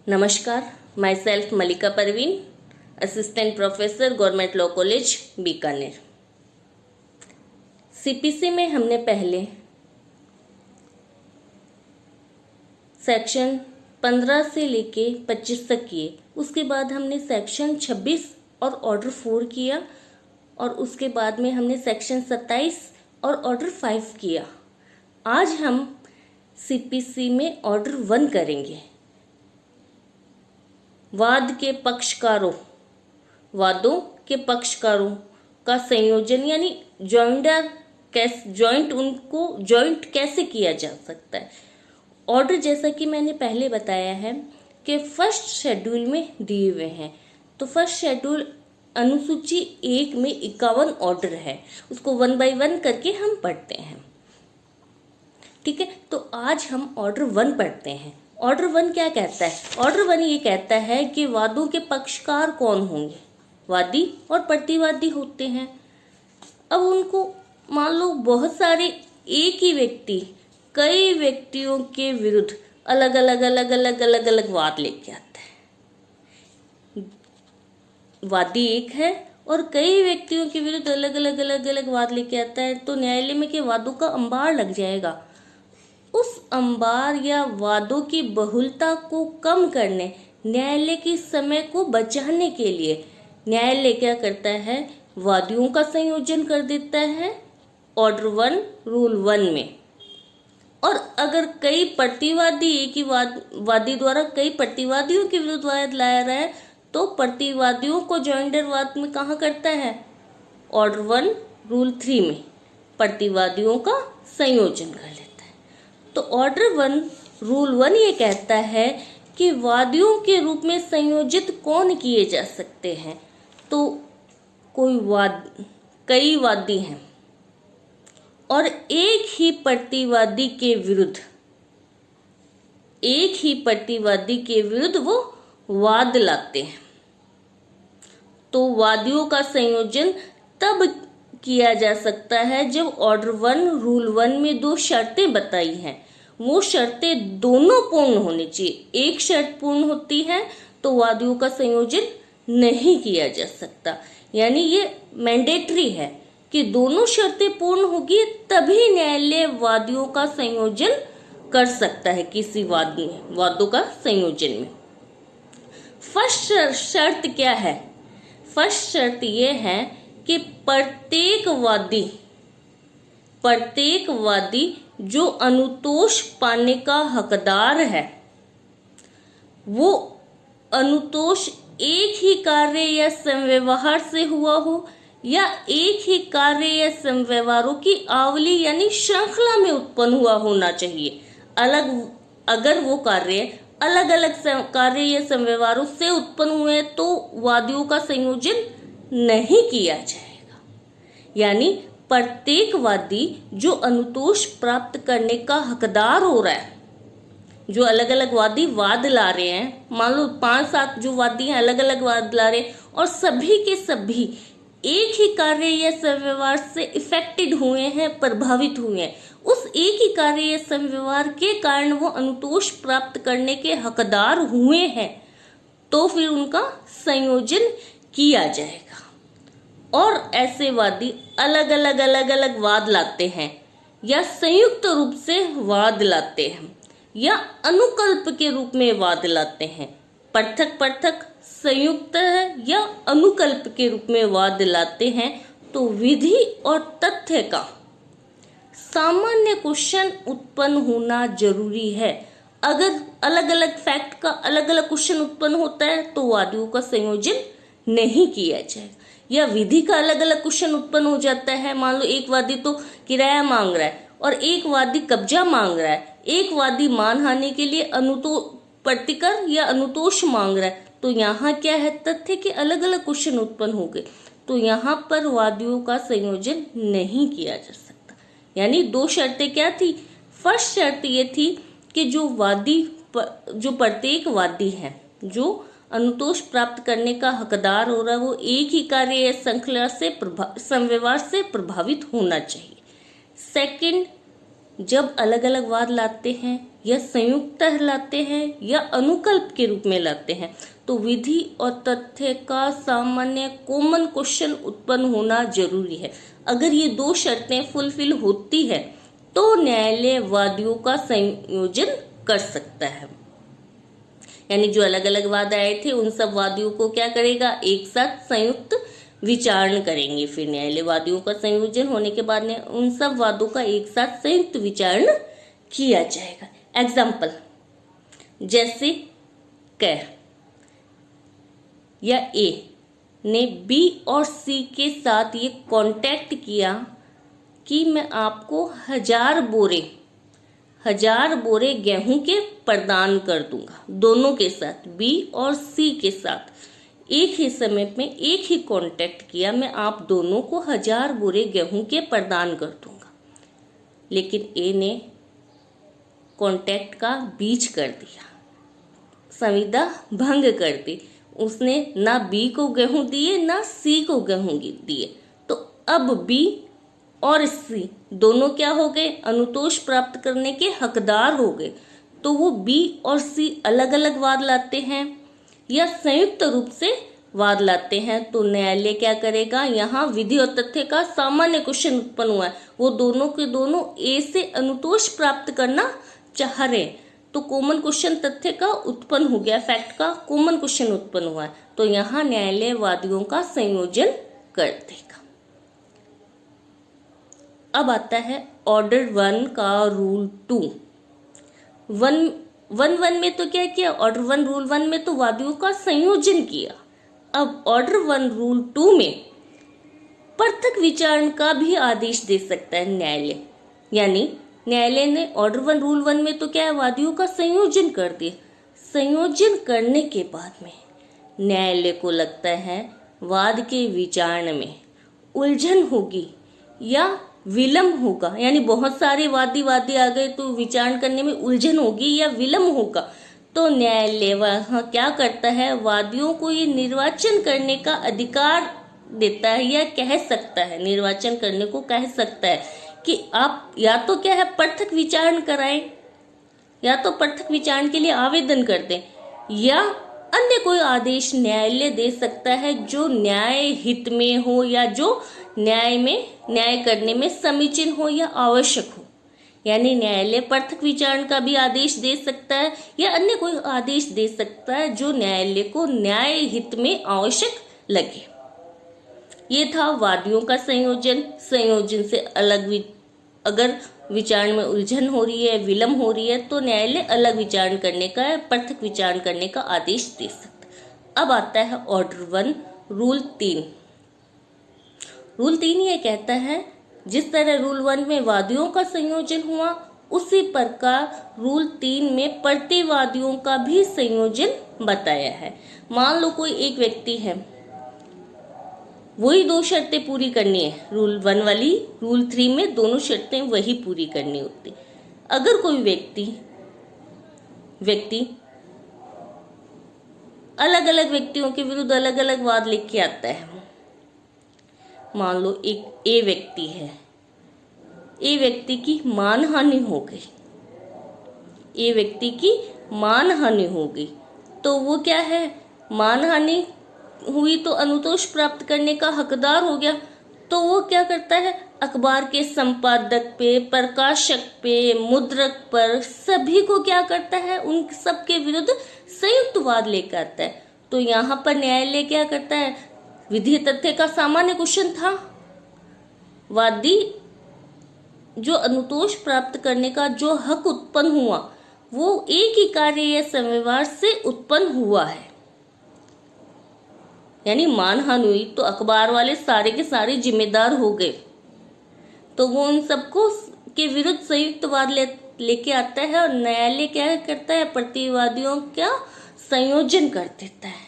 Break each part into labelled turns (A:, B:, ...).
A: नमस्कार, myself Malika Parveen, assistant professor government law college Bikaner. CPC में हमने पहले सेक्शन 15 से लेके 25 तक किए। उसके बाद हमने सेक्शन 26 और ऑर्डर 4 किया और उसके बाद में हमने सेक्शन 27 और ऑर्डर 5 किया। आज हम सीपीसी में ऑर्डर 1 करेंगे। वादों के पक्षकारों का संयोजन यानी जॉइंट कैसे किया जा सकता है। ऑर्डर जैसा कि मैंने पहले बताया है कि फर्स्ट शेड्यूल में दिए हुए हैं। तो फर्स्ट शेड्यूल अनुसूची 1 में 51 ऑर्डर है, उसको 1 बाय 1 करके हम पढ़ते हैं। ठीक है, तो आज हम ऑर्डर 1 पढ़ते हैं। ऑर्डर 1 क्या कहता है? ऑर्डर 1 ये कहता है कि वादों के पक्षकार कौन होंगे? वादी और प्रतिवादी होते हैं। अब उनको मान लो बहुत सारे एक ही व्यक्ति कई व्यक्तियों के विरुद्ध अलग अलग वाद लेके आता है। वादी एक है और कई व्यक्तियों के विरुद्ध अलग अलग वाद लेके आता है, तो न्यायालय में के वादों का अंबार लग जाएगा। उस अंबार या वादों की बहुलता को कम करने, न्यायालय के समय को बचाने के लिए न्यायालय क्या करता है? वादियों का संयोजन कर देता है ऑर्डर 1 रूल 1 में। और अगर कई प्रतिवादी एक ही वादी द्वारा कई प्रतिवादियों के विरुद्ध वाद लाया रहा है, तो प्रतिवादियों को जॉइंडर वाद में कहाँ करता है? ऑर्डर 1 रूल 3 में प्रतिवादियों का संयोजन कर लेता है। तो ऑर्डर 1 रूल 1 ये कहता है कि वादियों के रूप में संयोजित कौन किए जा सकते हैं। तो कई वादी हैं और एक ही प्रतिवादी के विरुद्ध वो वाद लाते हैं। तो वादियों का संयोजन तब किया जा सकता है जब ऑर्डर 1 रूल 1 में 2 शर्तें बताई हैं, वो शर्तें दोनों पूर्ण होनी चाहिए। एक शर्त पूर्ण होती है तो वादियों का संयोजन नहीं किया जा सकता, यानी ये मैंडेटरी है कि दोनों शर्तें पूर्ण होगी तभी न्यायालय वादियों का संयोजन कर सकता है किसी वादों का संयोजन में। फर्स्ट शर्त क्या है? फर्स्ट शर्त ये है कि प्रत्येक वादी जो अनुतोष पाने का हकदार है, वो अनुतोष एक ही कार्य या संव्यवहार से हुआ हो या एक ही कार्य या संव्यवहारों की आवली यानी श्रृंखला में उत्पन्न हुआ होना चाहिए। अगर वो कार्य अलग अलग कार्य या संव्यवहारों से उत्पन्न हुए तो वादियों का संयोजन नहीं किया जाएगा। यानी प्रत्येक वादी जो अनुतोष प्राप्त करने का हकदार हो रहा है, जो अलग अलग वादी वाद ला रहे हैं, मान लो 5-7 जो वादी हैं अलग अलग वाद ला रहे हैं और सभी के सभी एक ही कार्य या संव्यवहार से इफेक्टेड हुए हैं, प्रभावित हुए हैं, उस एक ही कार्य या संव्यवहार के कारण वो अनुतोष प्राप्त करने के हकदार हुए हैं, तो फिर उनका संयोजन किया जाएगा। और ऐसे वादी अलग अलग वाद लाते हैं या संयुक्त रूप से वाद लाते हैं या अनुकल्प के रूप में वाद लाते हैं। पृथक संयुक्त है या अनुकल्प के रूप में वाद लाते हैं, तो विधि और तथ्य का सामान्य क्वेश्चन उत्पन्न होना जरूरी है। अगर अलग अलग फैक्ट का अलग अलग क्वेश्चन उत्पन्न होता है तो वादियों का संयोजन नहीं किया जाएगा। या विधि का अलग अलग क्वेश्चन उत्पन्न हो जाता है, मान लो एक वादी तो किराया मांग रहा है और एक वादी कब्जा मांग रहा है, एक वादी मानहानि के लिए प्रतिकर या अनुतोष मांग रहा है, तो यहाँ क्या है? तथ्य के अलग अलग क्वेश्चन उत्पन्न हो गए, तो यहाँ पर वादियों का संयोजन नहीं किया जा सकता। यानी 2 शर्तें क्या थी? फर्स्ट शर्त ये थी कि जो प्रत्येक वादी है जो अनुतोष प्राप्त करने का हकदार हो रहा है, वो एक ही कार्य या श्रृंखला से संव्यवहार से प्रभावित होना चाहिए। सेकंड जब अलग अलग वाद लाते हैं या संयुक्त लाते हैं या अनुकल्प के रूप में लाते हैं तो विधि और तथ्य का सामान्य कॉमन क्वेश्चन उत्पन्न होना जरूरी है। अगर ये दो शर्तें फुलफिल होती है तो न्यायालय वादियों का संयोजन कर सकता है। यानी जो अलग अलग वाद आए थे उन सब वादियों को क्या करेगा, एक साथ संयुक्त विचारण करेंगे। फिर न्यायालय वादियों का संयोजन होने के बाद उन सब वादों का एक साथ संयुक्त विचारण किया जाएगा। एग्जाम्पल, जैसे क या ए ने बी और सी के साथ ये कॉन्टैक्ट किया कि मैं आपको 1000 बोरे गेहूं के प्रदान कर दूंगा। दोनों के साथ, बी और सी के साथ एक ही समय में एक ही कॉन्टैक्ट किया, मैं आप दोनों को 1000 बोरे गेहूं के प्रदान कर दूंगा। लेकिन ए ने कॉन्टैक्ट का बीच कर दिया, संविदा भंग कर दी। उसने ना बी को गेहूं दिए ना सी को गेहूं दिए। तो अब बी और सी दोनों क्या हो गए, अनुतोष प्राप्त करने के हकदार हो गए। तो वो बी और सी अलग अलग वाद लाते हैं या संयुक्त रूप से वाद लाते हैं तो न्यायालय क्या करेगा, यहाँ विधि और तथ्य का सामान्य क्वेश्चन उत्पन्न हुआ है, वो दोनों के दोनों ए से अनुतोष प्राप्त करना चाह रहे हैं तो कॉमन क्वेश्चन तथ्य का उत्पन्न हो गया, फैक्ट का कॉमन क्वेश्चन उत्पन्न हुआ है तो यहाँ न्यायालय वादियों का संयोजन कर देगा। अब आता है ऑर्डर 1 का रूल 2। 1 में तो क्या किया, ऑर्डर 1 रूल 1 में तो वादियों का संयोजन किया। अब ऑर्डर 1 रूल 2 में पृथक विचारण का भी आदेश दे सकता है न्यायालय। यानी न्यायालय ने ऑर्डर 1 रूल 1 में तो क्या है, वादियों का संयोजन कर दिया। संयोजन करने के बाद में न्यायालय को लगता है वाद के विचारण में उलझन होगी या विलंब होगा, यानी बहुत सारे वादी आ गए तो विचारण करने में उलझन होगी या विलंब होगा, तो न्यायालय वहाँ क्या करता है, वादियों को ये निर्वाचन करने का अधिकार देता है या कह सकता है, निर्वाचन करने को कह सकता है कि आप या तो क्या है पृथक विचारण कराएं या तो पृथक विचारण के लिए आवेदन कर दें या अन्य कोई आदेश न्यायालय दे सकता है जो न्याय हित में हो या जो न्याय करने में समीचीन हो या आवश्यक हो। यानी न्यायालय पृथक विचारण का भी आदेश दे सकता है या अन्य कोई आदेश दे सकता है जो न्यायालय को न्याय हित में आवश्यक लगे। ये था वादियों का संयोजन से अलग अगर विचारण में उलझन हो रही है, विलंब हो रही है तो न्यायालय अलग विचारण करने का, पृथक विचारण करने का आदेश दे सकता है। अब आता है ऑर्डर 1 रूल 3। रूल 3 ये कहता है जिस तरह रूल 1 में वादियों का संयोजन हुआ उसी प्रकार रूल 3 में प्रतिवादियों का भी संयोजन बताया है। मान लो कोई एक व्यक्ति है, वही 2 शर्तें पूरी करनी है, रूल 1 वाली रूल 3 में दोनों शर्तें वही पूरी करनी होती। अगर कोई व्यक्ति अलग अलग व्यक्तियों के विरुद्ध अलग अलग वाद लेके आता है, मान लो एक ए व्यक्ति है, ए व्यक्ति की मानहानि हो गई, ए व्यक्ति की मानहानि हो गई तो वो क्या है, मानहानि हुई तो अनुतोष प्राप्त करने का हकदार हो गया। तो वो क्या करता है, अखबार के संपादक पे, प्रकाशक पे, मुद्रक पर सभी को क्या करता है, उन सबके विरुद्ध संयुक्त वाद लेकर आता है। तो यहाँ पर न्यायालय क्या करता है, विधि तथ्य का सामान्य क्वेश्चन था, वादी जो अनुतोष प्राप्त करने का जो हक उत्पन्न हुआ वो एक ही कार्य या संव्यवहार से उत्पन्न हुआ है। यानी मानहानि हुई तो अखबार वाले सारे के सारे जिम्मेदार हो गए, तो वो उन सबको के विरुद्ध संयुक्त वाद लेके आता है और न्यायालय क्या करता है, प्रतिवादियों का संयोजन कर देता है।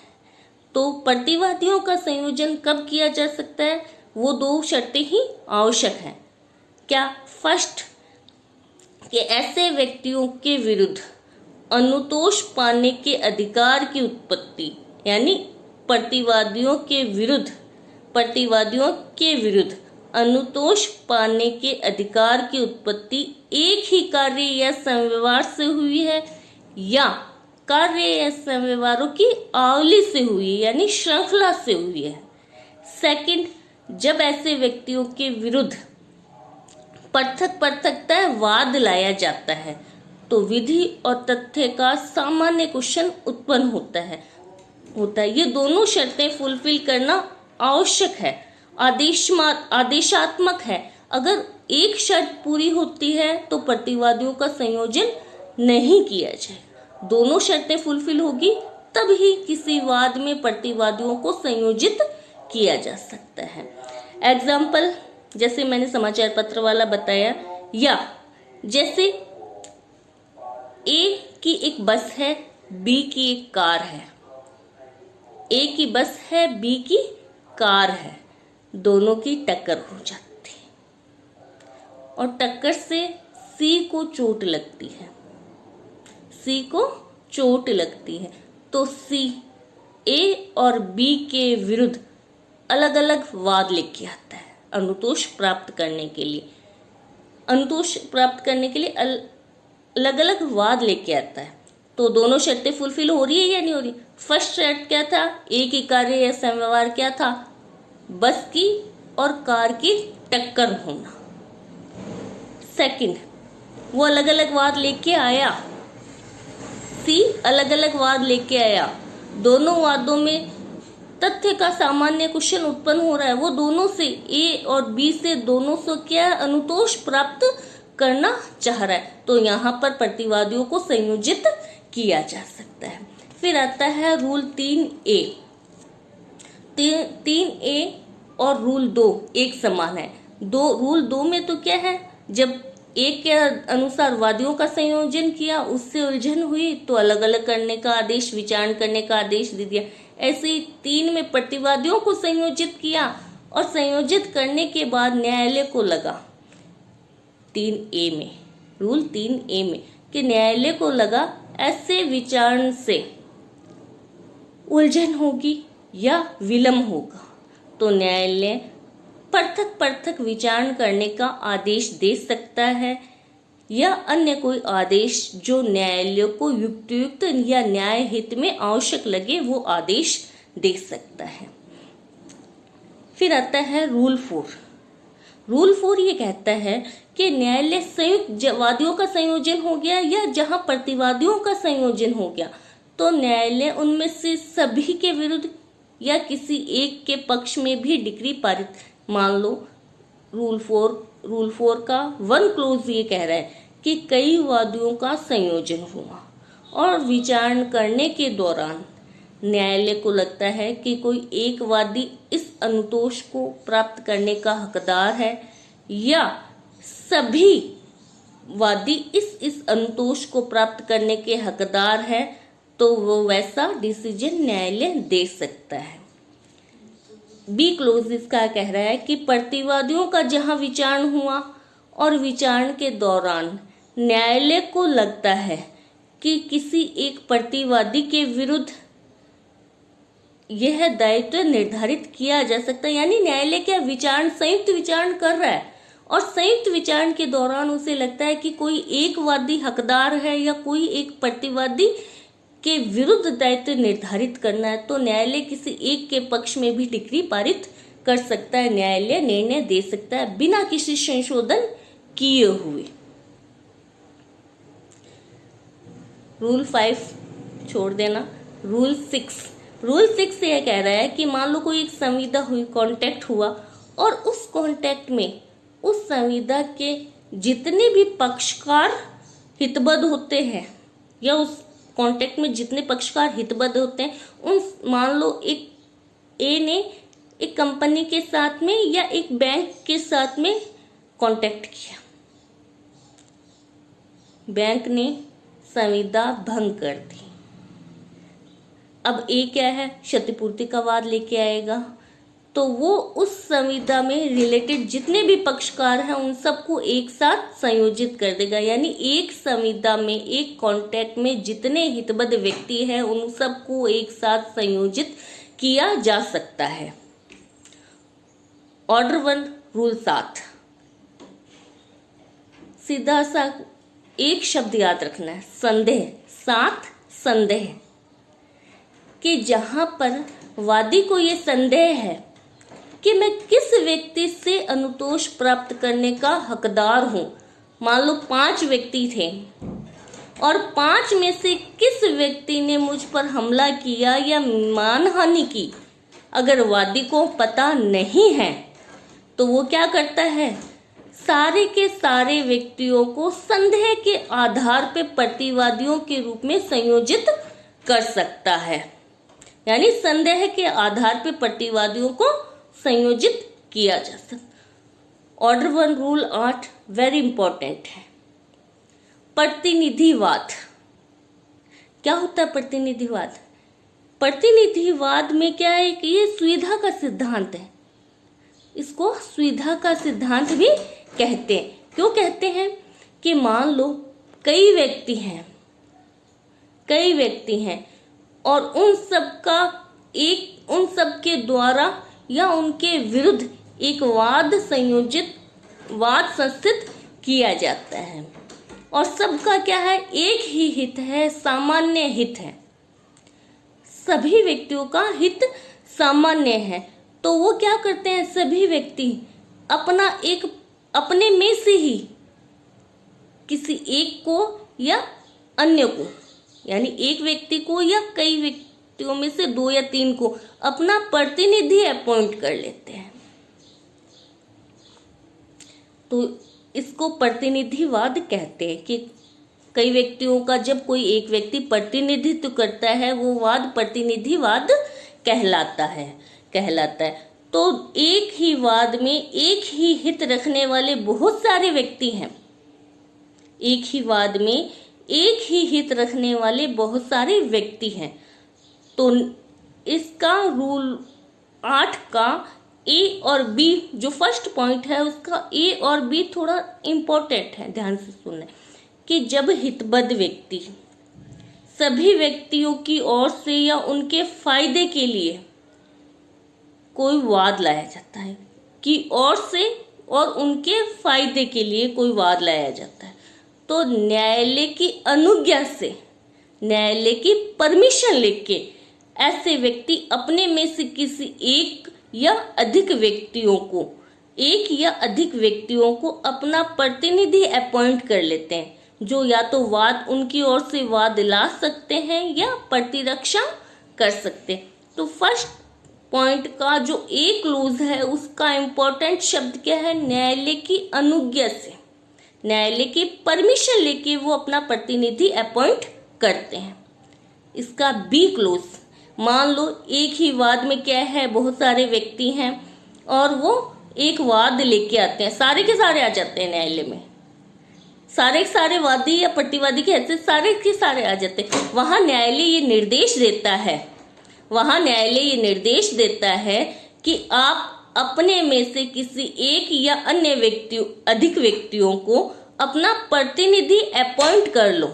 A: तो प्रतिवादियों का संयोजन कब किया जा सकता है, वो 2 शर्तें ही आवश्यक हैं। क्या, फर्स्ट कि ऐसे व्यक्तियों के विरुद्ध अनुतोष पाने के अधिकार की उत्पत्ति, यानी प्रतिवादियों के विरुद्ध अनुतोष पाने के अधिकार की उत्पत्ति एक ही कार्य या संव्यवहार से हुई है या कार्य या संव्यवहारों की आवली से हुई है, यानी श्रृंखला से हुई है। सेकंड, जब ऐसे व्यक्तियों के विरुद्ध पृथकता वाद लाया जाता है तो विधि और तथ्य का सामान्य क्वेश्चन उत्पन्न होता है। ये दोनों शर्तें फुलफिल करना आवश्यक है, आदेशात्मक है। अगर एक शर्त पूरी होती है तो प्रतिवादियों का संयोजन नहीं किया जाएगा। दोनों शर्तें फुलफिल होगी तब ही किसी वाद में प्रतिवादियों को संयोजित किया जा सकता है। एग्जाम्पल, जैसे मैंने समाचार पत्र वाला बताया, या जैसे ए की एक बस है, बी की एक कार है। ए की बस है, बी की कार है, दोनों की टक्कर हो जाती है और टक्कर से सी को चोट लगती है। तो सी ए और बी के विरुद्ध अलग अलग वाद लेके आता है अनुतोष प्राप्त करने के लिए। अलग अलग वाद लेके आता है। तो दोनों शर्तें फुलफिल हो रही है या नहीं हो रही? फर्स्ट शर्त क्या था? एक ही कार्य या संव्यवहार क्या था? बस की और कार की टक्कर होना। सेकंड, वो अलग अलग वाद लेके आया, सी अलग अलग वाद लेके आया, दोनों वादों में तथ्य का सामान्य क्वेश्चन उत्पन्न हो रहा है। वो दोनों से, ए और बी से, दोनों से क्या अनुतोष प्राप्त करना चाह रहा है, तो यहाँ पर प्रतिवादियों को संयोजित किया जा सकता है। फिर आता है रूल 3A। 3A और रूल 2 एक समान है। रूल 2 में तो क्या है, जब एक के अनुसार वादियों का संयोजन किया, उससे उलझन हुई तो अलग अलग करने का आदेश, विचारण करने का आदेश दे दिया। ऐसे ही 3 में प्रतिवादियों को संयोजित किया और संयोजित करने के बाद न्यायालय को लगा, 3A में, रूल 3A में, कि न्यायालय को लगा ऐसे विचारण से उलझन होगी या विलंब होगा, तो न्यायालय पृथक विचारण करने का आदेश दे सकता है या अन्य कोई आदेश जो न्यायालय को युक्त या न्याय हित में आवश्यक लगे वो आदेश दे सकता है। फिर आता है रूल 4। रूल 4 ये कहता है कि न्यायालय संयुक्त वादियों का संयोजन हो गया या जहां प्रतिवादियों का संयोजन हो गया, तो न्यायालय उनमें से सभी के विरुद्ध या किसी एक के पक्ष में भी डिक्री पारित, मान लो रूल 4 का 1 क्लोज ये कह रहा है कि कई वादियों का संयोजन हुआ और विचारण करने के दौरान न्यायालय को लगता है कि कोई एक वादी इस अनुतोष को प्राप्त करने का हकदार है या सभी वादी इस अनुतोष को प्राप्त करने के हकदार है, तो वो वैसा डिसीजन न्यायालय दे सकता है। बी क्लोज इसका कह रहा है कि प्रतिवादियों का जहां विचारण हुआ और विचारण के दौरान न्यायालय को लगता है कि किसी एक प्रतिवादी के विरुद्ध यह दायित्व निर्धारित किया जा सकता है, यानी न्यायालय क्या विचारण, संयुक्त विचारण कर रहा है और संयुक्त विचारण के दौरान उसे लगता है कि कोई एक वादी हकदार है या कोई एक प्रतिवादी के विरुद्ध दायित्व निर्धारित करना है, तो न्यायालय किसी एक के पक्ष में भी डिक्री पारित कर सकता है, न्यायालय निर्णय दे सकता है बिना किसी संशोधन किए हुए। रूल 5 छोड़ देना। रूल 6 यह कह रहा है कि मान लो कोई एक संविदा हुई, कॉन्टैक्ट हुआ और उस कॉन्टैक्ट में उस संविदा के जितने भी पक्षकार हितबद्ध होते हैं या उस कॉन्टैक्ट में जितने पक्षकार हितबद्ध होते हैं, उन, मान लो एक ए ने एक कंपनी के साथ में या एक बैंक के साथ में कॉन्टैक्ट किया, बैंक ने संविदा भंग कर दी। अब ए क्या है, क्षतिपूर्ति का वाद लेके आएगा, तो वो उस संविदा में रिलेटेड जितने भी पक्षकार हैं उन सबको एक साथ संयोजित कर देगा, यानी एक संविदा में, एक कॉन्ट्रैक्ट में जितने हितबद्ध व्यक्ति हैं उन सबको एक साथ संयोजित किया जा सकता है। ऑर्डर 1 रूल 7 सीधा सा एक शब्द याद रखना है, संदेह, साथ संदेह, कि जहां पर वादी को ये संदेह है कि मैं किस व्यक्ति से अनुतोष प्राप्त करने का हकदार हूं। मान लो 5 व्यक्ति थे और 5 में से किस व्यक्ति ने मुझ पर हमला किया या मानहानि की, अगर वादी को पता नहीं है तो वो क्या करता है, सारे के सारे व्यक्तियों को संदेह के आधार पर प्रतिवादियों के रूप में संयोजित कर सकता है। यानी संदेह के आधार पर प्रतिवादियों को संयोजित किया जा सकता। ऑर्डर 1 रूल 8 वेरी इंपॉर्टेंट है। प्रतिनिधिवाद क्या होता है? प्रतिनिधिवाद, प्रतिनिधिवाद में क्या है कि ये सुविधा का सिद्धांत है। इसको सुविधा का सिद्धांत भी कहते हैं। क्यों कहते हैं? कि मान लो कई व्यक्ति हैं और उन सब के द्वारा या उनके विरुद्ध एक वाद संस्थित किया जाता है और सबका क्या है, एक ही हित है, सामान्य हित है, सभी व्यक्तियों का हित सामान्य है। तो वो क्या करते हैं, सभी व्यक्ति अपने में से ही किसी एक को या अन्य को, यानी एक व्यक्ति को या कई व्यक्तियों में से 2 या 3 को अपना प्रतिनिधि अपॉइंट कर लेते हैं। तो इसको प्रतिनिधिवाद कहते हैं कि कई व्यक्तियों का जब कोई एक व्यक्ति प्रतिनिधित्व करता है वो वाद प्रतिनिधिवाद कहलाता है। तो एक ही वाद में एक ही हित रखने वाले बहुत सारे व्यक्ति हैं। एक ही वाद में एक ही हित रखने वाले बहुत सारे व्यक्ति हैं। तो इसका रूल 8 का ए और बी, जो फर्स्ट पॉइंट है उसका ए और बी थोड़ा इम्पोर्टेंट है, ध्यान से सुनना, कि जब हितबद्ध व्यक्ति सभी व्यक्तियों की ओर से या उनके फायदे के लिए कोई वाद लाया जाता है, की ओर से और उनके फायदे के लिए कोई वाद लाया जाता है, तो न्यायालय की अनुज्ञा से, न्यायालय की परमिशन लेके ऐसे व्यक्ति अपने में से किसी एक या अधिक व्यक्तियों को अपना प्रतिनिधि अपॉइंट कर लेते हैं, जो या तो वाद उनकी ओर से वाद ला सकते हैं या प्रतिरक्षा कर सकते हैं। तो फर्स्ट पॉइंट का जो ए क्लोज है उसका इंपॉर्टेंट शब्द क्या है, न्यायालय की अनुज्ञा से, न्यायालय की परमिशन लेके वो अपना प्रतिनिधि अपॉइंट करते हैं। इसका बी क्लोज, मान लो एक ही वाद में क्या है, बहुत सारे व्यक्ति हैं और वो एक वाद लेके आते हैं, सारे के सारे आ जाते हैं न्यायालय में, सारे के सारे वादी या प्रतिवादी के हैसियत सारे के सारे आ जाते हैं। वहां न्यायालय ये निर्देश देता है कि आप अपने में से किसी एक या अन्य अधिक व्यक्तियों को अपना प्रतिनिधि अपॉइंट कर लो,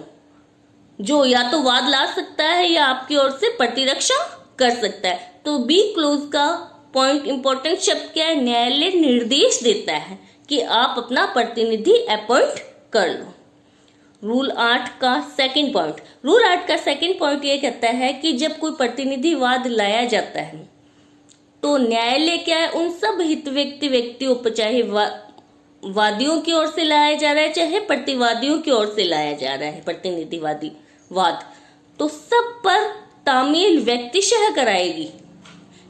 A: जो या तो वाद ला सकता है या आपकी ओर से प्रतिरक्षा कर सकता है। तो बी क्लोज का पॉइंट इंपॉर्टेंट शब्द क्या है, न्यायालय निर्देश देता है कि आप अपना प्रतिनिधि अपॉइंट कर लो। रूल 8 का सेकंड पॉइंट ये कहता है कि जब कोई प्रतिनिधिवाद लाया जाता है तो न्यायालय क्या है, उन सब हित व्यक्तियों पर, चाहे वादियों की ओर से लाया जा रहा है चाहे प्रतिवादियों की ओर से लाया जा रहा है प्रतिनिधिवादी वाद, तो सब पर तामील व्यक्तिशः कराएगी,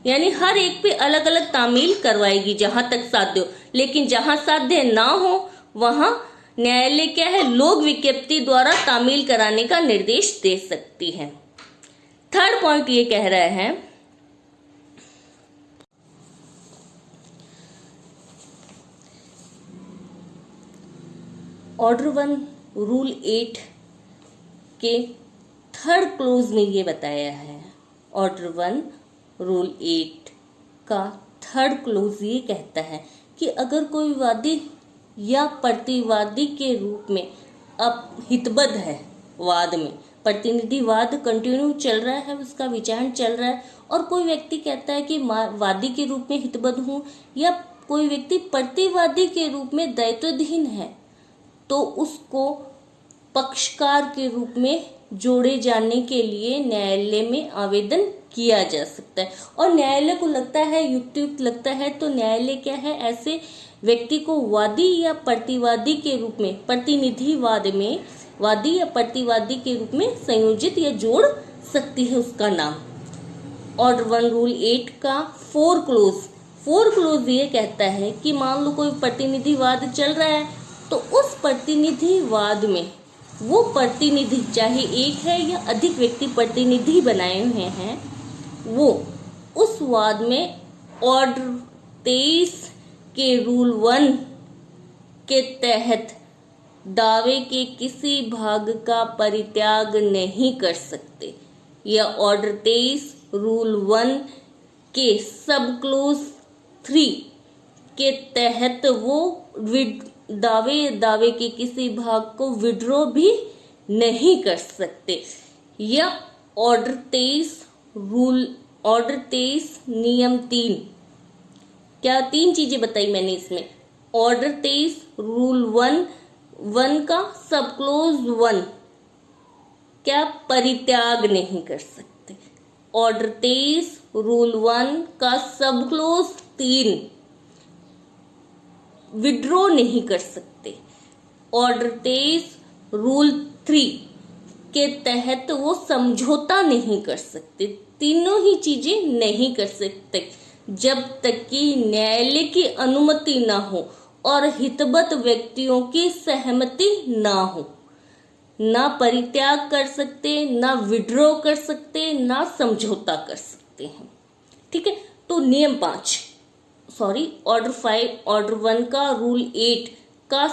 A: यानी हर एक पे अलग अलग तामील करवाएगी जहां तक साध्य हो। लेकिन जहां साध्य ना हो वहां न्यायालय क्या है, लोक विज्ञप्ति द्वारा तामील कराने का निर्देश दे सकती है। थर्ड पॉइंट ये कह रहा है ऑर्डर 1 रूल 8 के थर्ड क्लोज में ये बताया है। ऑर्डर 1 रूल 8 का थर्ड क्लोज ये कहता है कि अगर कोई वादी या प्रतिवादी के रूप में अब हितबद्ध है, वाद में प्रतिनिधिवाद कंटिन्यू चल रहा है, उसका विचारण चल रहा है, और कोई व्यक्ति कहता है कि वादी के रूप में हितबद्ध हूँ, या कोई व्यक्ति प्रतिवादी के रूप में दायित्वाधीन है, तो उसको पक्षकार के रूप में जोड़े जाने के लिए न्यायालय में आवेदन किया जा सकता है। और न्यायालय को लगता है युक्तियुक्त लगता है तो न्यायालय क्या है, ऐसे व्यक्ति को वादी या प्रतिवादी के रूप में, प्रतिनिधिवाद में वादी या प्रतिवादी के रूप में संयोजित या जोड़ सकती है उसका नाम। ऑर्डर 1 रूल 8 का 4 क्लोज ये कहता है कि मान लो कोई प्रतिनिधिवाद चल रहा है तो उस प्रतिनिधिवाद में वो प्रतिनिधि, चाहे एक है या अधिक व्यक्ति प्रतिनिधि बनाए हुए हैं, वो उस वाद में ऑर्डर 23 के रूल 1 के तहत दावे के किसी भाग का परित्याग नहीं कर सकते, या ऑर्डर 23 रूल 1 के सब क्लोज 3 के तहत वो दावे के किसी भाग को विड्रॉ भी नहीं कर सकते, या ऑर्डर 23 नियम 3। क्या 3 चीजें बताई मैंने इसमें? ऑर्डर 23 रूल 1 का सब क्लोज 1 क्या परित्याग नहीं कर सकते। ऑर्डर 23 रूल 1 का सब क्लोज 3 विड्रॉ नहीं कर सकते। ऑर्डर 23 रूल 3 के तहत वो समझौता नहीं कर सकते। तीनों ही चीजें नहीं कर सकते जब तक कि न्यायालय की अनुमति ना हो और हितबद्ध व्यक्तियों की सहमति ना हो। ना परित्याग कर सकते, ना विड्रॉ कर सकते, ना समझौता कर सकते हैं। ठीक है, तो नियम 5 ऑर्डर 5 ऑर्डर 1 का रूल 8 का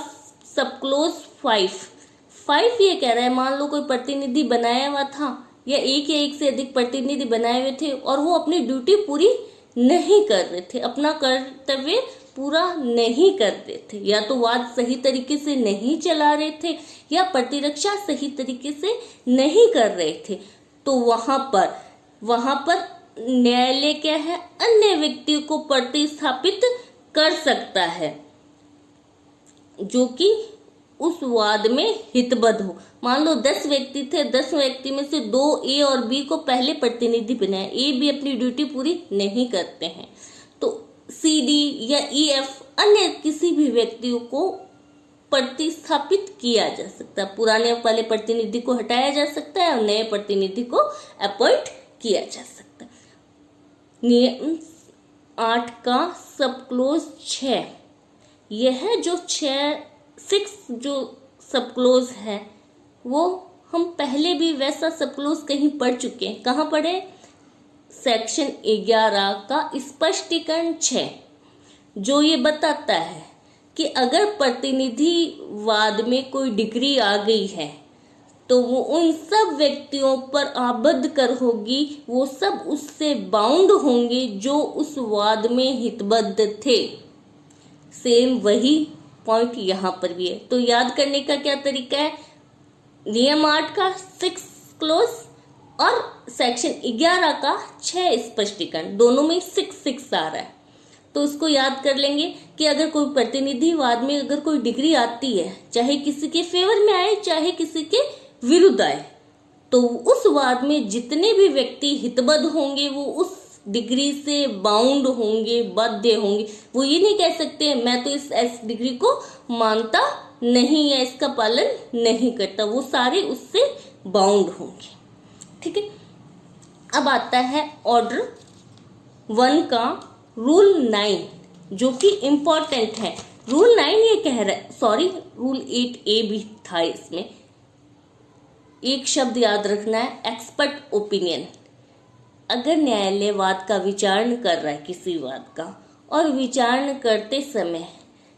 A: सब क्लोज 5 ये कह रहा है, मान लो कोई प्रतिनिधि बनाया हुआ था या एक से अधिक प्रतिनिधि बनाए हुए थे और वो अपनी ड्यूटी पूरी नहीं कर रहे थे, अपना कर्तव्य पूरा नहीं कर रहे थे, या तो वाद सही तरीके से नहीं चला रहे थे या प्रतिरक्षा सही तरीके से नहीं कर रहे थे, तो वहां पर न्यायालय क्या है, अन्य व्यक्ति को प्रतिस्थापित कर सकता है जो कि उस वाद में हितबद्ध हो। मान लो 10 व्यक्ति थे, 10 व्यक्ति में से 2 ए और बी को पहले प्रतिनिधि बनाया, ए बी अपनी ड्यूटी पूरी नहीं करते हैं, तो सी डी या ई एफ अन्य किसी भी व्यक्तियों को प्रतिस्थापित किया जा सकता है। पुराने वाले प्रतिनिधि को हटाया जा सकता है और नए प्रतिनिधि को अपॉइंट किया जा सकता है। नियम 8 का सब क्लोज 6, यह जो 6 जो सब क्लोज है वो हम पहले भी वैसा सब क्लोज कहीं पढ़ चुके हैं। कहाँ पढ़े? सेक्शन 11 का स्पष्टीकरण 6, जो ये बताता है कि अगर प्रतिनिधिवाद में कोई डिग्री आ गई है तो वो उन सब व्यक्तियों पर आबद्ध कर होगी, वो सब उससे बाउंड होंगे जो उस वाद में हितबद्ध थे। सेम वही पॉइंट यहाँ पर भी है। तो याद करने का क्या तरीका है? नियम 8 का 6 क्लोज और सेक्शन 11 का 6 स्पष्टीकरण, दोनों में 6 आ रहा है, तो उसको याद कर लेंगे कि अगर कोई प्रतिनिधिवाद में अगर कोई डिग्री आती है, चाहे किसी के फेवर में आए चाहे किसी के विरुद्ध आए, तो उस वाद में जितने भी व्यक्ति हितबद्ध होंगे वो उस डिग्री से बाउंड होंगे, बाध्य होंगे। वो ये नहीं कह सकते मैं तो इस डिग्री को मानता नहीं या इसका पालन नहीं करता, वो सारे उससे बाउंड होंगे। ठीक है, अब आता है ऑर्डर 1 का रूल 9, जो कि इंपॉर्टेंट है। रूल 9 ये कह रहा है, रूल 8A भी था, इसमें एक शब्द याद रखना है, एक्सपर्ट ओपिनियन। अगर न्यायालय वाद का विचारण कर रहा है, किसी वाद का, और विचारण करते समय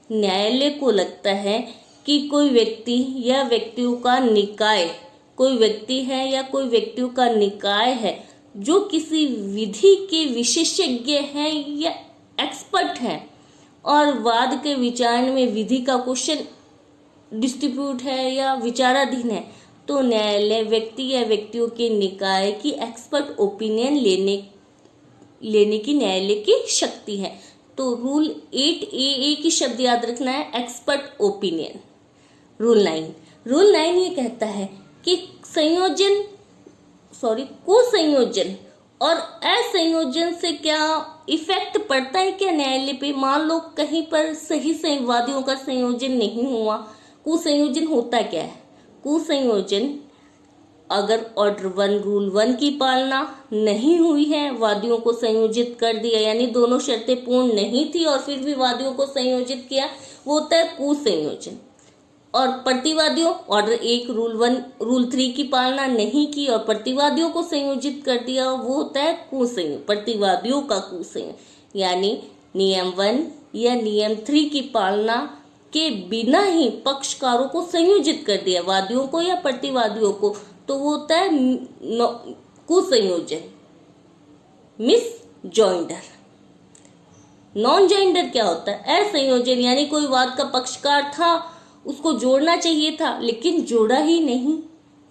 A: न्यायालय को लगता है कि कोई व्यक्ति या व्यक्तियों का निकाय, कोई व्यक्ति है या कोई व्यक्तियों का निकाय है जो किसी विधि के विशेषज्ञ हैं या एक्सपर्ट हैं, और वाद के विचारण में विधि का क्वेश्चन डिस्ट्रीब्यूट है या विचाराधीन है, तो न्यायालय व्यक्ति या व्यक्तियों के निकाय की एक्सपर्ट ओपिनियन लेने की न्यायालय की शक्ति है। तो रूल 8A की शब्द याद रखना है, एक्सपर्ट ओपिनियन। रूल 9 ये कहता है कि कुसंयोजन और असंयोजन से क्या इफेक्ट पड़ता है क्या न्यायालय पे। मान लो कहीं पर सही से वादियों का संयोजन नहीं हुआ। कुसंयोजन होता क्या है? कुसंयोजन, अगर ऑर्डर 1 रूल 1 की पालना नहीं हुई है, वादियों को संयोजित कर दिया, यानी दोनों शर्तें पूर्ण नहीं थी और फिर भी वादियों को संयोजित किया, वो होता है कुसंयोजन। और प्रतिवादियों, ऑर्डर 1 रूल 1 रूल 3 की पालना नहीं की और प्रतिवादियों को संयोजित कर दिया, वो होता है कुसंयोजन, प्रतिवादियों का कुसंयोजन। यानी नियम 1 या नियम 3 की पालना के बिना ही पक्षकारों को संयोजित कर दिया, वादियों को या प्रतिवादियों को, तो वो होता है कुसंयोजन, मिस जॉइंडर। नॉन जॉइंडर क्या होता है? असंयोजन, यानी कोई वाद का पक्षकार था, उसको जोड़ना चाहिए था लेकिन जोड़ा ही नहीं,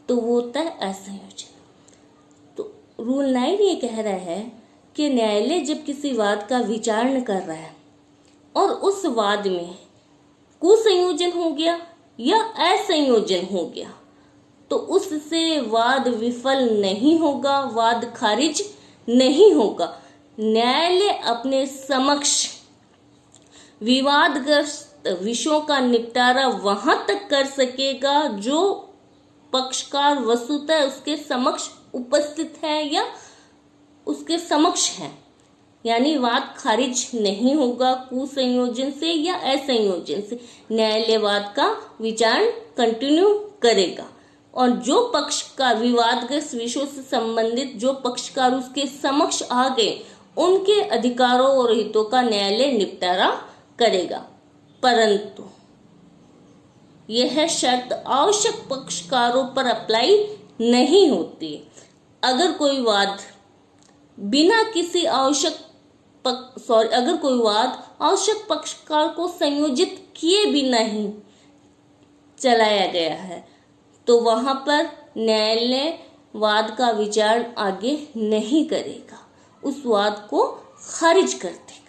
A: तो वो होता है असंयोजन। तो रूल 9 ये कह रहा है कि न्यायालय जब किसी वाद का विचारण कर रहा है और उस वाद में कुसंयोजन हो गया या असंयोजन हो गया, तो उससे वाद विफल नहीं होगा, वाद खारिज नहीं होगा। न्यायालय अपने समक्ष विवादग्रस्त विषयों का निपटारा वहां तक कर सकेगा जो पक्षकार वस्तुतः उसके समक्ष उपस्थित है या उसके समक्ष है, यानी वाद खारिज नहीं होगा कुसंयोजन से या असंयोजन से। न्यायालय वाद का विचारण कंटिन्यू करेगा और जो पक्षकार विवादग्रस्त विषयों से संबंधित जो पक्षकार उसके समक्ष आ गए, उनके अधिकारों और हितों का न्यायालय निपटारा करेगा। परंतु यह शर्त आवश्यक पक्षकारों पर अप्लाई नहीं होती। अगर कोई वाद आवश्यक पक्षकार को संयोजित किए बिना ही चलाया गया है, तो वहां पर न्यायालय वाद का विचार आगे नहीं करेगा, उस वाद को खारिज कर देगा।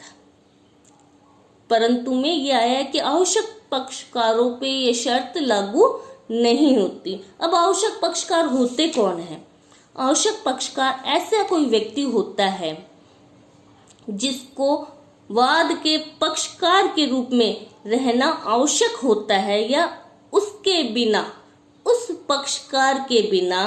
A: परंतु में यह आया कि आवश्यक पक्षकारों पे ये शर्त लागू नहीं होती। अब आवश्यक पक्षकार होते कौन है? आवश्यक पक्षकार ऐसा कोई व्यक्ति होता है जिसको वाद के पक्षकार के रूप में रहना आवश्यक होता है या उसके बिना, उस पक्षकार के बिना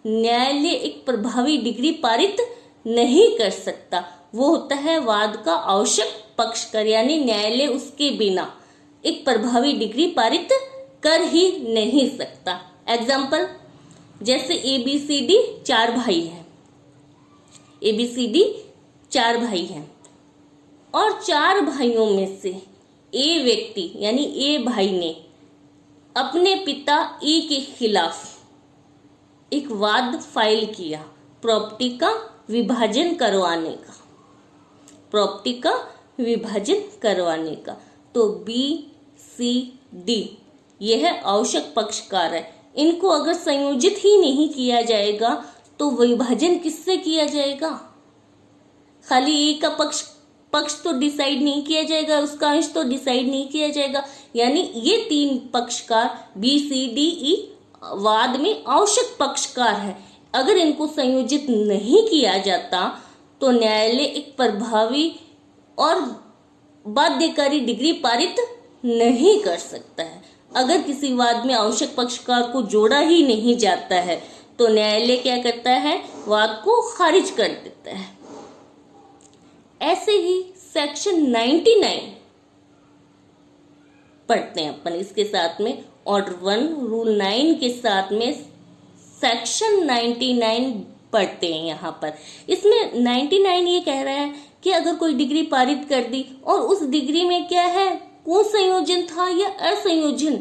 A: न्यायालय एक प्रभावी डिग्री पारित नहीं कर सकता। वो होता है वाद का आवश्यक पक्षकार, यानी न्यायालय उसके बिना एक प्रभावी डिग्री पारित कर ही नहीं सकता। एग्जाम्पल, जैसे ABCD 4 भाई हैं, ABCD 4 भाई हैं और 4 भाइयों में से A व्यक्ति यानी A भाई ने अपने पिता E के खिलाफ एक वाद फाइल किया प्रॉपर्टी का विभाजन करवाने का, प्रॉपर्टी का विभाजन करवाने का। तो BCD यह आवश्यक पक्षकार है। इनको अगर संयोजित ही नहीं किया जाएगा तो विभाजन किससे किया जाएगा? खाली ए का पक्ष तो डिसाइड नहीं किया जाएगा, उसका अंश तो डिसाइड नहीं किया जाएगा। यानी ये 3 पक्षकार BCDE वाद में आवश्यक पक्षकार है। अगर इनको संयोजित नहीं किया जाता तो न्यायालय एक प्रभावी और बाध्यकारी डिग्री पारित नहीं कर सकता है। अगर किसी वाद में आवश्यक पक्षकार को जोड़ा ही नहीं जाता है तो न्यायालय क्या करता है? वाद को खारिज कर देता है। ऐसे ही सेक्शन 99 पढ़ते हैं अपन, इसके साथ में ऑर्डर 1 रूल 9 के साथ में सेक्शन 99 पढ़ते हैं। यहाँ पर इसमें 99 ये कह रहा है कि अगर कोई डिग्री पारित कर दी और उस डिग्री में क्या है, कुसंयोजन था या असंयोजन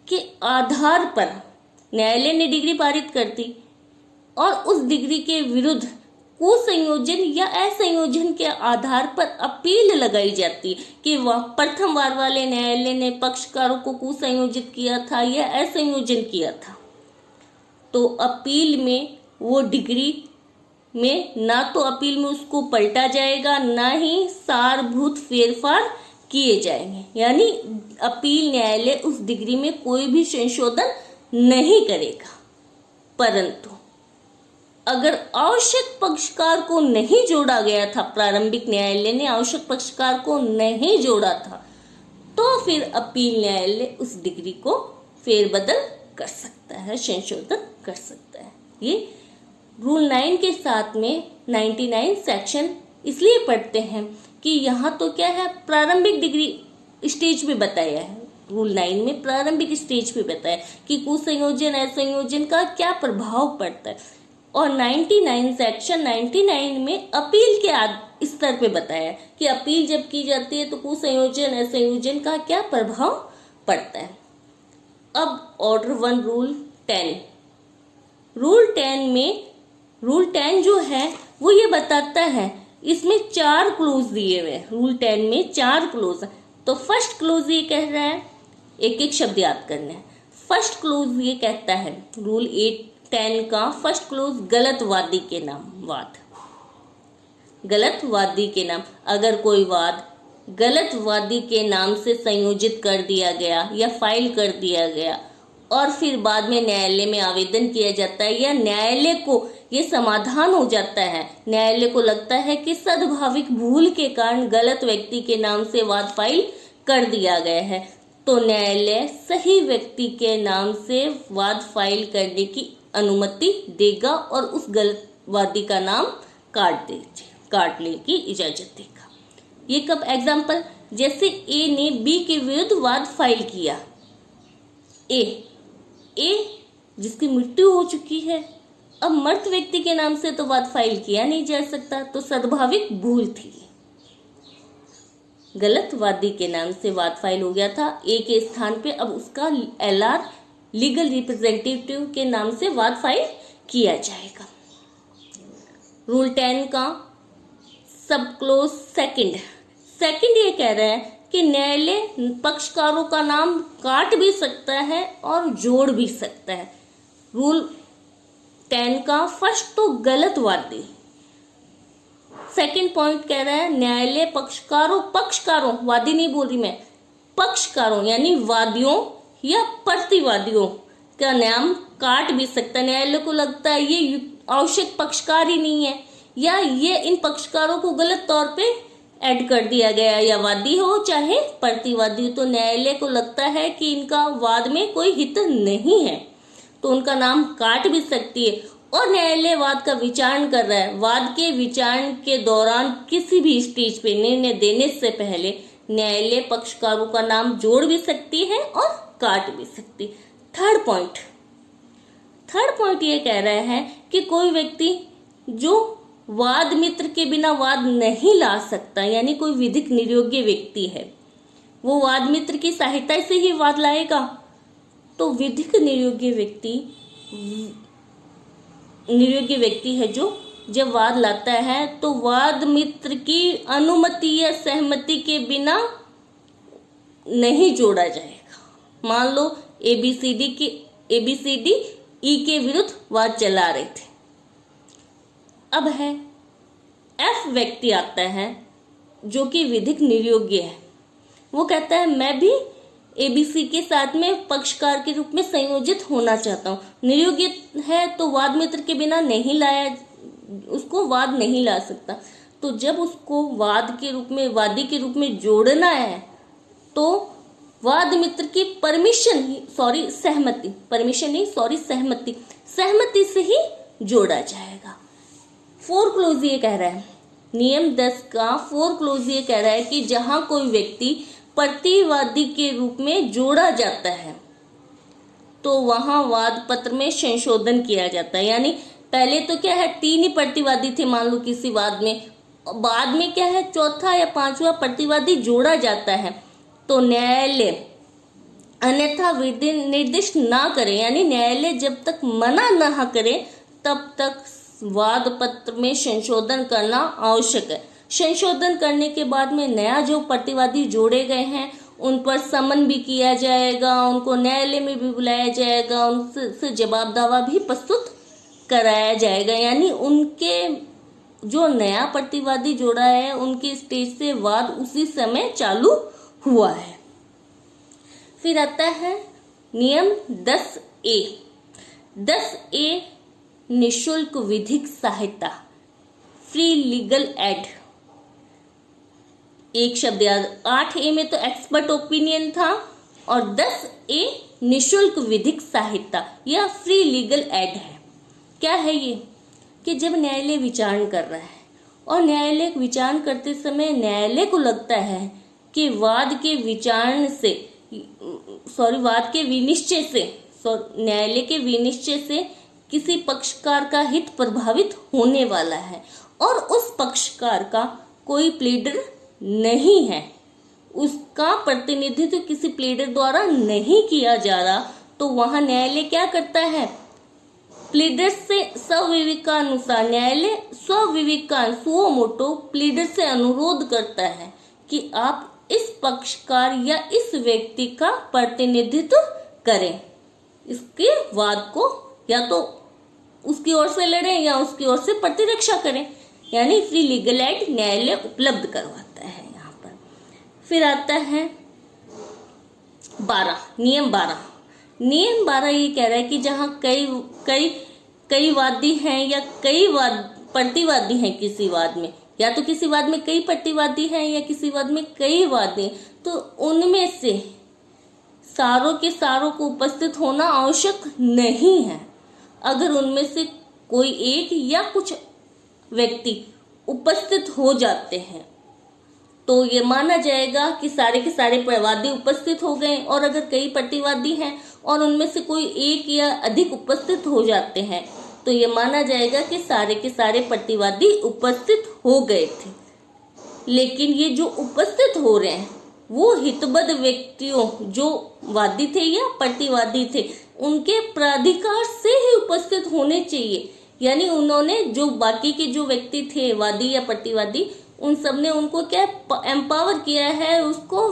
A: के आधार पर न्यायालय ने डिग्री पारित कर दी और उस डिग्री के विरुद्ध कुसंयोजन या असंयोजन के आधार पर अपील लगाई जाती कि वह प्रथम वार वाले न्यायालय ने पक्षकारों को कुसंयोजित किया था या असंयोजन किया था, तो अपील में वो डिग्री में ना तो अपील में उसको पलटा जाएगा, ना ही सारभूत फेरफार किए जाएंगे, यानी अपील न्यायालय उस डिग्री में कोई भी संशोधन नहीं करेगा। परंतु अगर आवश्यक पक्षकार को नहीं जोड़ा गया था, प्रारंभिक न्यायालय ने आवश्यक पक्षकार को नहीं जोड़ा था, तो फिर अपील न्यायालय उस डिग्री को फेरबदल कर सकता है, संशोधन कर सकता है। ये रूल 9 के साथ में 99 सेक्शन इसलिए पढ़ते हैं कि यहाँ तो क्या है, प्रारंभिक डिग्री स्टेज पे बताया है। रूल 9 में प्रारंभिक स्टेज पे बताया कि कुसंयोजन असंयोजन का क्या प्रभाव पड़ता है, और 99 सेक्शन 99 में अपील के स्तर पे बताया कि अपील जब की जाती है तो कुसंयोजन असंयोजन का क्या प्रभाव पड़ता है। अब ऑर्डर 1 रूल 10, रूल 10 जो है वो ये बताता है, इसमें 4 क्लोज दिए हुए हैं। रूल 10 में 4 क्लोज है। तो फर्स्ट क्लोज ये कह रहा है, एक एक शब्द याद करना है। फर्स्ट क्लोज ये कहता है, रूल 10 का फर्स्ट क्लोज, गलत वादी के नाम, वाद, गलत वादी के नाम, अगर कोई वाद गलत वादी के नाम से संयोजित कर दिया गया या फाइल कर दिया गया और फिर बाद में न्यायालय में आवेदन किया जाता है, या न्यायालय को ये समाधान हो जाता है, न्यायालय को लगता है कि सद्भाविक भूल के कारण गलत व्यक्ति के नाम से वाद फाइल कर दिया गया है, तो न्यायालय सही व्यक्ति के नाम से वाद फाइल करने की अनुमति देगा और उस गलत वादी का नाम काटने की इजाजत देगा। ये कब? एग्जाम्पल, जैसे ए ने बी के विरुद्ध वाद फाइल किया, ए जिसकी मृत्यु हो चुकी है, अब मृत व्यक्ति के नाम से तो वाद फाइल किया नहीं जा सकता, तो सद्भाविक भूल थी, गलत वादी के नाम से वाद फाइल हो गया था ए के स्थान पे, अब उसका एलआर लीगल रिप्रेजेंटेटिव के नाम से वाद फाइल किया जाएगा। रूल 10 का सब क्लोज सेकंड ये कह रहा है कि न्यायालय पक्षकारों का नाम काट भी सकता है और जोड़ भी सकता है। रूल 10 का फर्स्ट तो गलत वादी, सेकंड पॉइंट कह रहा है न्यायालय पक्षकारों, वादी नहीं बोल रही मैं, पक्षकारों यानी वादियों या प्रतिवादियों का नाम काट भी सकता है। न्यायालय को लगता है ये आवश्यक पक्षकार ही नहीं है, या ये इन पक्षकारों को गलत तौर पे ऐड कर दिया गया, या वादी हो चाहे प्रतिवादी, तो न्यायालय को लगता है कि इनका वाद में कोई हित नहीं है, तो उनका नाम काट भी सकती है। और न्यायालय वाद का विचारण कर रहा है, वाद के विचारण के दौरान किसी भी स्टेज पे निर्णय देने से पहले न्यायालय पक्षकारों का नाम जोड़ भी सकती है और काट भी सकती। थर्ड पॉइंट ये कह रहा है कि कोई व्यक्ति जो वाद मित्र के बिना वाद नहीं ला सकता, यानी कोई विधिक निर्योग्य व्यक्ति है, वो वाद मित्र की सहायता से ही वाद लाएगा, तो विधिक निर्योग्य व्यक्ति है जो जब वाद लाता है तो वाद मित्र की अनुमति या सहमति के बिना नहीं जोड़ा जाएगा। मान लो ABCD ई के विरुद्ध वाद चला रहे थे, अब है F व्यक्ति आता है जो कि विधिक निर्योग्य है, वो कहता है मैं भी ABC के साथ में पक्षकार के रूप में संयोजित होना चाहता हूँ। निर्योग्य है तो वाद मित्र के बिना उसको वाद नहीं ला सकता, तो जब उसको वादी के रूप में जोड़ना है तो वाद मित्र की सहमति से ही जोड़ा जाएगा। 4 क्लोज ये कह रहा है, नियम 10 का 4 क्लोज ये कह रहा है कि जहां कोई व्यक्ति प्रतिवादी के रूप में जोड़ा जाता है तो वहां वाद पत्र में संशोधन किया जाता है। यानी पहले तो क्या है, 3 ही प्रतिवादी थे मान लो किसी वाद में, बाद में क्या है, चौथा या 5वां प्रतिवादी जोड़ा जाता है, तो न्यायालय अन्यथा विधि निर्दिष्ट ना करे, यानी न्यायालय जब तक मना ना करे तब तक वाद पत्र में संशोधन करना आवश्यक है। संशोधन करने के बाद में नया जो प्रतिवादी जोड़े गए हैं उन पर समन भी किया जाएगा, उनको न्यायालय में भी बुलाया जाएगा, उनसे जवाब दावा भी प्रस्तुत कराया जाएगा, यानी उनके जो नया प्रतिवादी जोड़ा है उनके स्टेज से वाद उसी समय चालू हुआ है। फिर आता है नियम 10A। 10A निशुल्क विधिक सहायता, फ्री लीगल एड। एक शब्द याद, 8A में तो एक्सपर्ट ओपिनियन था और 10A निशुल्क विधिक सहायता या फ्री लीगल एड है। क्या है ये? कि जब न्यायालय विचारण कर रहा है और न्यायालय विचारण करते समय न्यायालय को लगता है कि वाद के विनिश्चय से किसी पक्षकार का हित प्रभावित होने वाला है और उस पक्षकार का कोई प्लीडर नहीं है, उसका प्रतिनिधित्व किसी प्लीडर द्वारा नहीं किया जा रहा, तो वहां न्यायालय क्या करता है? प्लीडर से स्वविवेकानुसार न्यायालय सुओ मोटो प्लीडर से अनुरोध करता है कि आप इस पक्षकार या इस व्यक्ति का प्रतिनिधित्व करें, इसके वाद को या तो उसकी ओर से लड़ें या उसकी ओर से प्रतिरक्षा करें, यानी फ्री लीगल एड न्यायालय उपलब्ध करवाता है यहाँ पर। फिर आता है 12, नियम 12। नियम 12 ये कह रहा है कि जहाँ कई वादी हैं या प्रतिवादी हैं किसी वाद में, या तो किसी वाद में कई प्रतिवादी हैं या किसी वाद में कई वादी, तो उनमें से सारों के सारों को उपस्थित होना आवश्यक नहीं है। अगर उनमें से कोई एक या कुछ व्यक्ति उपस्थित हो जाते हैं तो ये माना जाएगा कि सारे के सारे वादी उपस्थित हो गए, और अगर कई प्रतिवादी हैं और उनमें से कोई एक या अधिक उपस्थित हो जाते हैं तो ये माना जाएगा कि सारे के सारे प्रतिवादी उपस्थित हो गए थे। लेकिन ये जो उपस्थित हो रहे हैं वो हितबद्ध व्यक्तियों जो वादी थे या प्रतिवादी थे उनके प्राधिकार से ही उपस्थित होने चाहिए, यानी उन्होंने जो बाकी के जो व्यक्ति थे वादी या प्रतिवादी उन सब ने उनको क्या एम्पावर किया है, उसको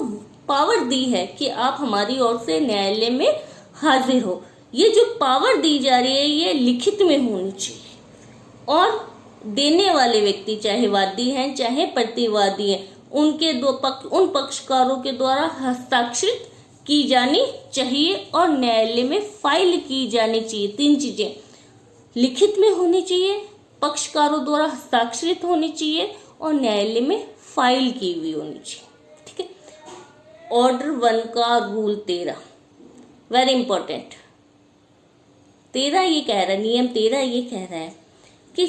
A: पावर दी है कि आप हमारी ओर से न्यायालय में हाजिर हो। ये जो पावर दी जा रही है ये लिखित में होनी चाहिए और देने वाले व्यक्ति चाहे वादी हैं चाहे प्रतिवादी हैं उनके उन पक्षकारों के द्वारा हस्ताक्षरित की जानी चाहिए और न्यायालय में फाइल की जानी चाहिए। 3 चीजें लिखित में होनी चाहिए, पक्षकारों द्वारा हस्ताक्षरित होनी चाहिए और न्यायालय में फाइल की हुई होनी चाहिए। ठीक है। ऑर्डर 1 का रूल 13 वेरी इंपॉर्टेंट। 13 ये कह रहा है, नियम 13 ये कह रहा है कि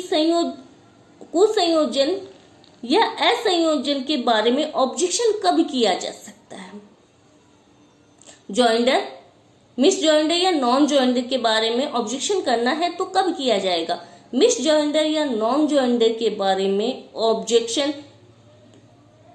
A: कुसंयोजन या असंयोजन के बारे में ऑब्जेक्शन कब किया जा सकता है। जॉइंडर, मिस जॉइंडर या नॉन जॉइंडर के बारे में ऑब्जेक्शन करना है तो कब किया जाएगा। मिस जॉइंडर या नॉन जॉइंडर के बारे में ऑब्जेक्शन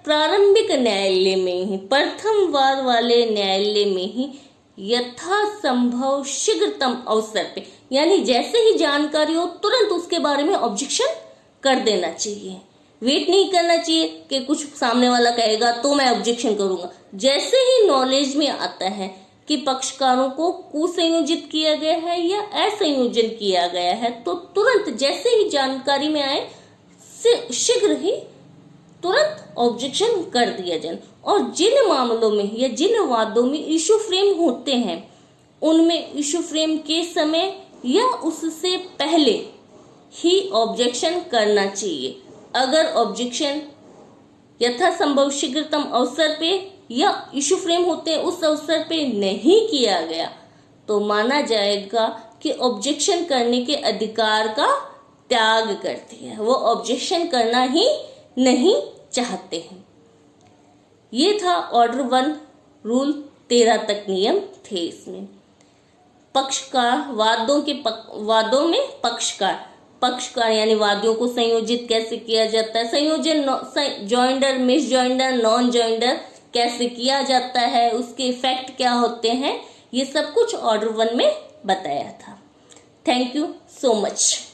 A: प्रारंभिक न्यायालय में ही, प्रथम वार वाले न्यायालय में ही यथासंभव शीघ्रतम अवसर पे, यानी जैसे ही जानकारी हो तुरंत उसके बारे में ऑब्जेक्शन कर देना चाहिए। वेट नहीं करना चाहिए कि कुछ सामने वाला कहेगा तो मैं ऑब्जेक्शन करूंगा। जैसे ही नॉलेज में आता है कि पक्षकारों को कुसंयोजित किया गया है या असंयोजन किया गया है तो तुरंत जैसे ही जानकारी में आए शीघ्र ही तुरंत ऑब्जेक्शन कर दिया जाए। और जिन मामलों में या जिन वादों में इशू फ्रेम होते हैं उनमें इशू फ्रेम के समय या उससे पहले ही ऑब्जेक्शन करना चाहिए। अगर ऑब्जेक्शन यथासंभव शीघ्रतम अवसर पे या इशू फ्रेम होते हैं उस अवसर पे नहीं किया गया तो माना जाएगा कि ऑब्जेक्शन करने के अधिकार का त्याग कर दिया, वो ऑब्जेक्शन करना ही नहीं चाहते हैं। ये था ऑर्डर 1 रूल 13 तक नियम थे। इसमें पक्षकार वादों में पक्षकार यानी वादियों को संयोजित कैसे किया जाता है, संयोजन joinder, miss joinder, non joinder कैसे किया जाता है, उसके इफेक्ट क्या होते हैं, ये सब कुछ ऑर्डर 1 में बताया था। Thank you so much.